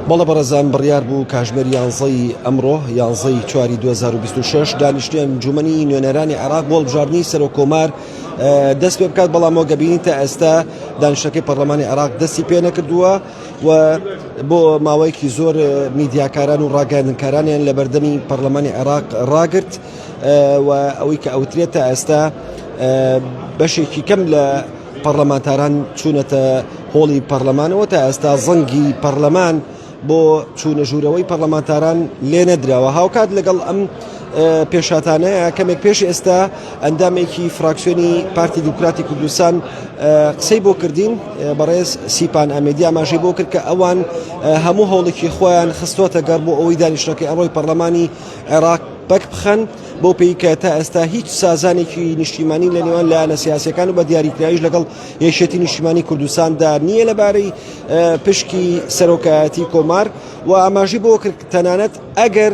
بەڵە بەڕێزان بڕیار بوو کاژمێر یانزەی ئەمڕۆ یانزەی چواری 2026 دانیشتویان انجومەنی نوێنەرانی عێراق بۆ هەڵبژاردننی سەرۆکۆمار دەست پێ بکات، بەڵام گەبینی تا ئێستا دانیشتەکەی پەرلەمانی عێراق دەستی پێ نەکردووە و بۆ ماوەیەکی زۆر میدیاکاران و ڕاگەاندنکارانیان لە بەردەمی پەرلەمانی عێراق ڕاگرت و ئەوەی کە ئەوترێت تا ئێستا بەشێکی کەم لە پەرلەمانتاران چوونەتە هۆڵی پەرلەمانەوە، تا ئێستا زەنگی پەرلەمان بۆ چوونە ژوورەوەی پەرلەمانتاران لێ نەدراوە. هاوکات لەگەڵ ئەم پێشاتانەیە کەمێک پێش ئێستا ئەندامێکی فراکسیۆنی پارتی دیموکراتی کوردستان قسەی بۆ کردین، بەڕێز سیپان ئەمێدی ئاماژەی بۆ کرد کە ئەوان هەموو هەوڵێکی خۆیان خستوەتە گەڕ بۆ ئەوەی دانیشتەکەی ئەڕۆی پەرلەمانی عێراق پەک بخەن بۆ پێی کە تا ئێستا هیچ سازانێکی نیشتیمانی لە نێوان لایەنە سیاسیەکان و بە دیاریکراویش لەگەڵ یەکێتی نیشتیمانی کوردستاندا نییە لەبارەی پشکی سەرۆکایەتی کۆمار، و ئاماژی بۆ کرد تەنانەت ئەگەر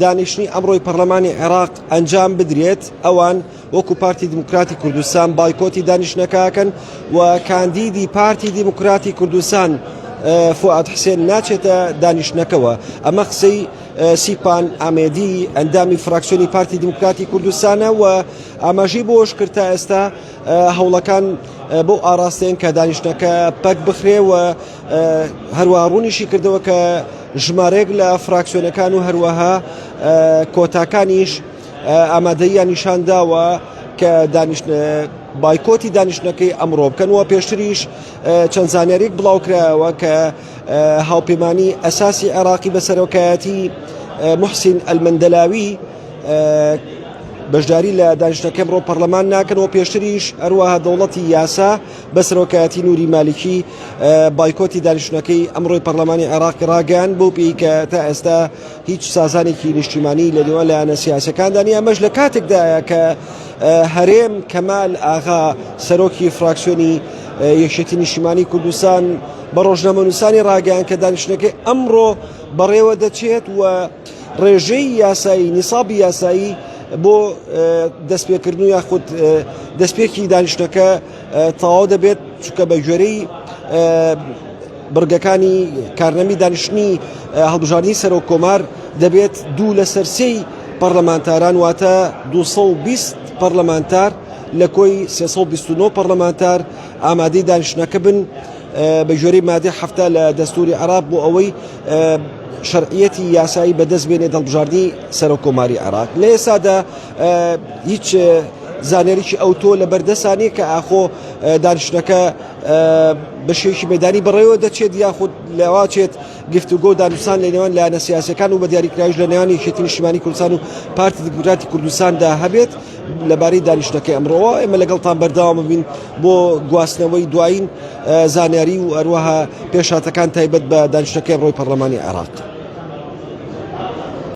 دانیشتنی ئەمڕۆی پەرلەمانی عێراق ئەنجام بدرێت ئەوان وەکو پارتی دیموکراتی کوردستان بایکۆتی دانیشتنەکەکەن و کاندیدی پارتی دیموکراتی کوردستان فواد حسێن ناچێتە دانیشتنەکەوە. ئەمە قسەی سیپان ئامێدی ئەندامی فراکسیۆنی پارتی دیموکراتی کوردستانە و ئاماژەی بۆش کرد تا ئێستا هەوڵەکان بۆ ئاراستەیەن کە دانیشتنەکە پەک بخرێ و هەروەها ڕوونیشی کردەوە کە ژمارەیەک لە فراکسیۆنەکان و هەروەها کۆتاکانیش ئامادەییان نیشانداوە کە بایکۆتی دانیشتنەکەی ئەمڕۆ بکەنەوە. پێشتریش چەند زانیاریک بڵاوکرایەوە کە هاوپەیمانی ئەساسی عێراقی بە سەرۆکایەتی محسین ئەلمەندەلاوی بەشداری لە دانیشتنەکەی ئەمڕۆ پەرلەمان ناکەنەوە. پێشتریش هەروەها دەوڵەتی یاسا بە سەرۆکایەتی نووری مالیکی بایکۆتی دانیشتنەکەی ئەمڕۆی پەرلەمانی عێراق ڕاگەیاند بۆ پێی کە تا ئێستا هیچ سازانێکی نیشتیمانی لە نێوان لایەنە سیاسیەکاندا نیە. ئەمەش لە کاتێکدایە کە هەرێم کەمال ئاغا سەرۆکی فراکسیۆنی یەکێتی نیشتیمانی کوردستان بە ڕۆژنامەنووسانی ڕاگەیاند کە دانیشتنەکەی ئەمڕۆ بەڕێوە دەچێت و ڕێژەی یاسایی نیسابی یاسایی بۆ دەستپێکردن یاخود دەستپێکی دانیشتەکە تەواو دەبێت، چونکە بە گوێرەی بڕگەکانی کارنەمی دانیشتنی هەڵبژاردننی سەرۆکۆمار دەبێت 2 لەسەر 3 پەرلەمانتاران واتە 220 پەرلەمانتار لە کۆی 329 پەرلەمانتار ئامادەی دانیشتنەکە بن بە گوێرەی مادەی 7 لە دەستوری عێراق بۆ ئەوەی شەرعیەتی یاسایی بەدەست بێنێت هەڵبژاردننی سەرۆکۆماری عێراق. لە ئێستادا هیچ زانیاریی ئەوتۆ لە بەردەسانی کە ئاخۆ دانیشتنەکە بەشێکی مەدانی بەڕێوە دەچێت یاخود لەواچێت گفتوگۆ دانووسان لە نێوان لایەنە سیاسیەکان و بە دیاریکراویش لە نێوانی یەکێتی نیشتیمانی کوردستان و پارتی دیموکراتی کوردستاندا هەبێت لەبارەی دانیشتنەکەی ئەمڕۆوە. ئێمە لەگەڵتان بەردەوام ببین بۆ گواستنەوەی دوایین زانیاری و هەروەها پێشاتەکان تایبەت بە دانیشتنەکەی ئەمڕۆی پەرلەمانی عێراق.